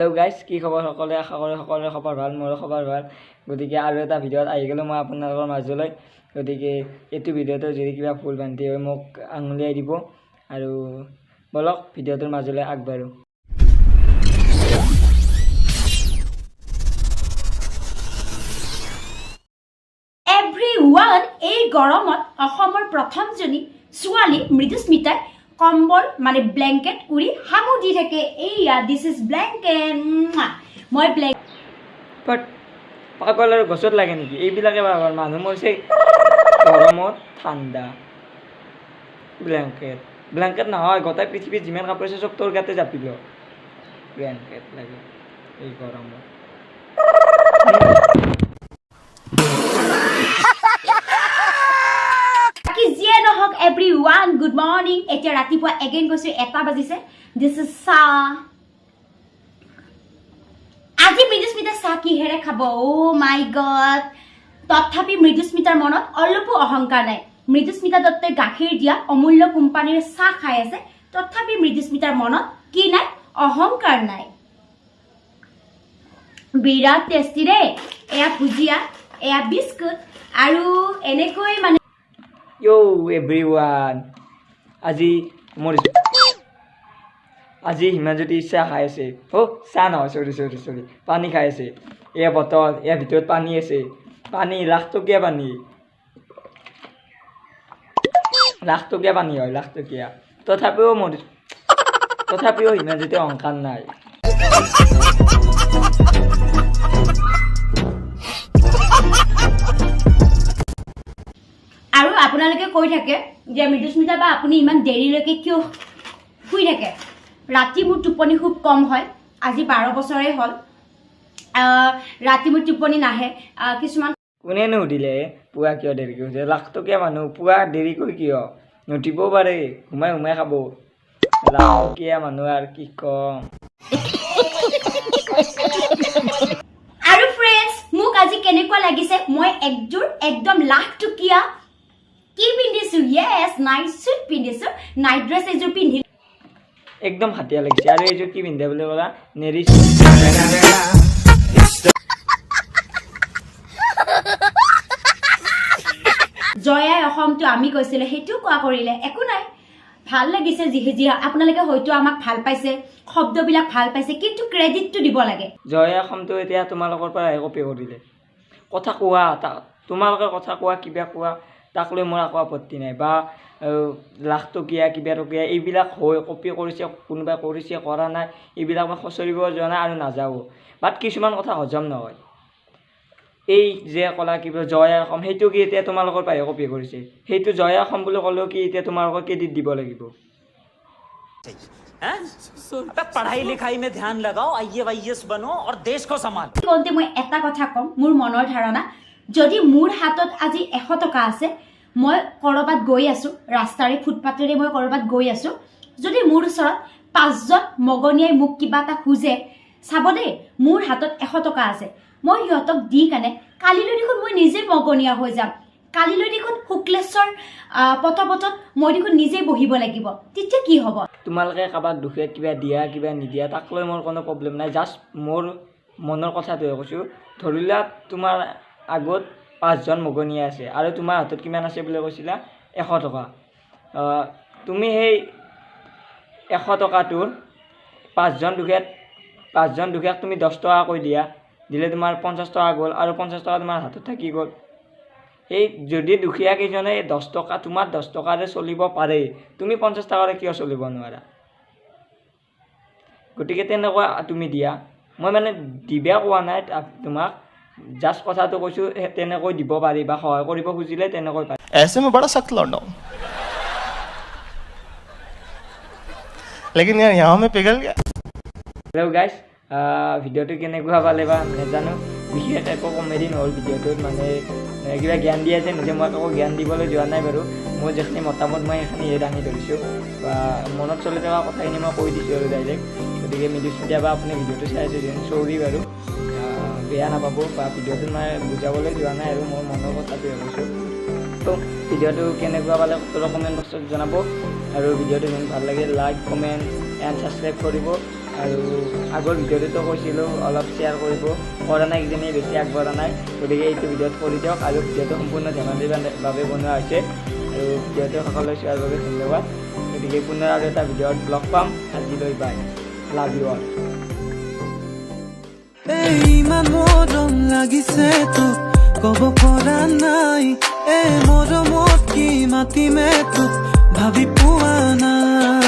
Hello guys की खबर सकले आशा करो सकले खबर ভাল मोर खबर ভাল गतिके आरो এটা ভিডিওত আহি গলো মই আপোনালোকৰ মাজলৈ গতিকে এটো ভিডিওটো যদি কিবা ফুল বান্ধি হয় মোক আঙুলিয়াই দিব আৰু বলক ভিডিওটোৰ মাজলৈ আগবাঢ়ো এভৰিৱান এই গৰমত অসমৰ প্ৰথম জনী ছোৱালী মৃদুস্মিতাই কম্বল মানে ব্ল্যাঙ্কেট উৰি হামু দি থাকে এইয়া দিস ইজ ব্ল্যাঙ্কেট মই ব্ল্যাঙ্কেট বাট পাগলৰ গছত লাগে নেকি এইবিলাকে বাবাৰ মানুহ মৰছে গৰমত ঠাণ্ডা ব্ল্যাঙ্কেট ব্ল্যাঙ্কেট নহয় গোটেই পৃথিৱীত যিমান কাপোৰ আছে সব তোৰ গাতে জাপিল ব্ল্যাঙ্কেট লাগে এই গৰমত Everyone, good morning. এতিয়া ৰাতিপুৱা again কৈছো 1টা বাজিছে. This is Sa. আজি মৃদুস্মিতা চাহ কিহেৰে খাব? Oh my god. তথাপি মৃদুস্মিতাৰ মনত অলপো অহংকাৰ নাই. মৃদুস্মিতা দত্তই গাখীৰ দিয়া অমূল্য কোম্পানীৰ চাহ খাই আছে. তথাপি মৃদুস্মিতাৰ মনত কি নাই? অহংকাৰ নাই. বিৰাট টেষ্টি ৰে. এয়া ভুজিয়া, এয়া বিস্কুট আৰু এনেকৈ মানে Yo everyone আজি হিমাজ্যোতি চাহ খাই আছে চাহ নহয় সৰি পানী খাই আছে এয়া বটল এয়া ভিতৰত পানী আছে পানী লাখটকীয়া পানী হয় লাখটকীয়া তথাপিও হিমাজ্যোতি অহংকাৰ নাই আৰু আপোনালোকে কৈ থাকে যে মৃদুস্মিতা বা আপুনি ইমান দেৰিলৈকে কিয় শুই থাকে ৰাতি মোৰ টোপনি খুব কম হয় আজি 12 বছৰে হ'ল ৰাতি মোৰ টোপনি নাহে কিছুমান কোনে নুঠিলে পুৱা কিয় দেৰি কৰিছে লাখটকীয়া মানুহ পুৱা দেৰি কৰি কিয় নুঠিব পাৰে ঘুমাই খাব লাখটকীয়া মানুহ আৰু কি কম আৰু ফ্ৰেণ্ডছ মোক আজি কেনেকুৱা লাগিছে মই একযোৰ একদম লাখটকীয়া কি পিন্ধিছো yes নাইট সুট পিন্ধিছো নাইট ড্ৰেছ এযোৰ পিন্ধি একদম হাতিয়া লাগিছে আৰু এইযোৰ কি পিন্ধে বুলি ক'লা নেৰি জয়াই অসমটো আমি কৈছিলে হেতু কোৱা কৰিলে একো নাই ভাল লাগিছে যি আপোনালোকে হয়তো আমাক ভাল পাইছে শব্দবিলাক ভাল পাইছে কিন্তু ক্ৰেডিটটো দিব লাগে জয়াই অসমটো এতিয়া তোমালোকৰ পৰা কপি কৰিলে কথা কোৱা তোমালোকে কথা কোৱা কিবা কোৱা তাক লৈ মোৰ একো আপত্তি নাই বা লাখটকীয়া কিবা টকীয়া এইবিলাক হৈ কপি কৰিছে কোনোবাই কৰিছে কৰা নাই এইবিলাক মই খচৰিব যোৱা নাই আৰু নাযাওঁ বাট কিছুমান কথা হজম নহয় এই যে ক'লা কিবা জয়া অসম সেইটো কি এতিয়া তোমালোকৰ পৰাই কপি কৰিছে সেইটো জয়া অসম বুলি ক'লেও কি এতিয়া তোমালোকৰ ক্ৰেডিট দিব লাগিব पढ़ाई लिखाई में ध्यान लगाओ आईएएस बनो और देश को संभालो কোনতে মই এটা কথা কম মোৰ মনৰ ধাৰণা যদি মোৰ হাতত আজি 100 টকা আছে মই কৰবাত গৈ আছো ৰাস্তাৰে ফুটপাতেৰে মই কৰবাত গৈ আছো যদি মোৰ ওচৰত 5 জন মগনিয়াই মোক কিবা এটা খুজে চাব দে মোৰ হাতত 100 টকা আছে মই ইহঁতক দি কানে কালিলৈ দেখোন মই নিজে মগনিয়া হৈ যাম কালিলৈ দেখোন শুক্লেশ্বৰ পটপটত মই দেখোন নিজে বহিব লাগিব তেতিয়া কি হ'ব তোমালোকে কাবাক দুখে কিবা দিয়া কিবা নিদিয়া তাক লৈ মোৰ কোনো প্ৰব্লেম নাই জাষ্ট মোৰ মনৰ কথাটোৱে কৈছো ধৰিলা তোমাৰ আগত 5 জন মগনিয়া আছে আৰু তোমাৰ হাতত কিমান আছে বুলি কৈছিলা 100 টকা তুমি সেই 100 টকাটোৰ 5 জন দুখীয়াক তুমি 10 টকা কৈ দিয়া দিলে তোমাৰ 50 টকা গ'ল আৰু 50 টকা তোমাৰ হাতত থাকি গ'ল এই যদি দুখীয়া কেইজনে 10 টকা তোমাৰ 10 টকাৰে চলিব পাৰে তুমি 50 টকাৰে কিয় চলিব নোৱাৰা গতিকে তেনেকুৱা তুমি দিয়া মই মানে দিবা কোৱা নাই তোমাক জাষ্ট কথাটো কৈছো তেনেকৈ দিব পাৰি বা সহায় কৰিব খুজিলে তেনেকৈ পাৰি ऐसे में बड़ा सख्त लौंडा हूं लेकिन यार यहाँ में पिघल गया हेलो गाइस ভিডিওটো কেনেকুৱা পালে বা নাজানো বিশেষ একো কমেডি নহ'ল ভিডিওটোত মানে কিবা জ্ঞান দি আছে নিজে মই একো জ্ঞান দিবলৈ যোৱা নাই বাৰু মোৰ যিখিনি মতামত মই সেইখিনি দাঙি ধৰিছোঁ বা মনত চলি থকা কথাখিনি মই কৈ দিছোঁ আৰু ডাইৰেক্ট গতিকে মৃদুস্মিতা বা আপুনি ভিডিওটো চাই আছে যেন চৰি বাৰু বেয়া নাপাব বা ভিডিওটো মই বুজাবলৈ যোৱা নাই আৰু মোৰ মনৰ কথাটোৱে কৈছোঁ তো ভিডিওটো কেনেকুৱা পালে কমেণ্ট বক্সত জনাব আৰু ভিডিওটো ইমান ভাল লাগে লাইক কমেণ্ট এণ্ড ছাবস্ক্ৰাইব কৰিব আৰু আগৰ ভিডিঅ'টোতো কৈছিলোঁ অলপ শ্বেয়াৰ কৰিব, কৰা নাই কিজানি বেছি আগবঢ়া নাই, গতিকে এইটো ভিডিঅ'ত কৰি দিয়ক। আৰু ভিডিঅ'টো সম্পূৰ্ণ ধেমালিৰ বাবে বনোৱা হৈছে, আৰু ভিডিঅ'টো সকলোৱে চোৱাৰ বাবে ধন্যবাদ। গতিকে পুনৰ আৰু এটা ভিডিঅ'ত লগ পাম। আজিলৈ বাই, লাভ ইউ অল। ইমান মৰম লাগিছে তোক ক'ব পৰা নাই, মৰমত কি মাতিমে তোক ভাবি পোৱা নাই।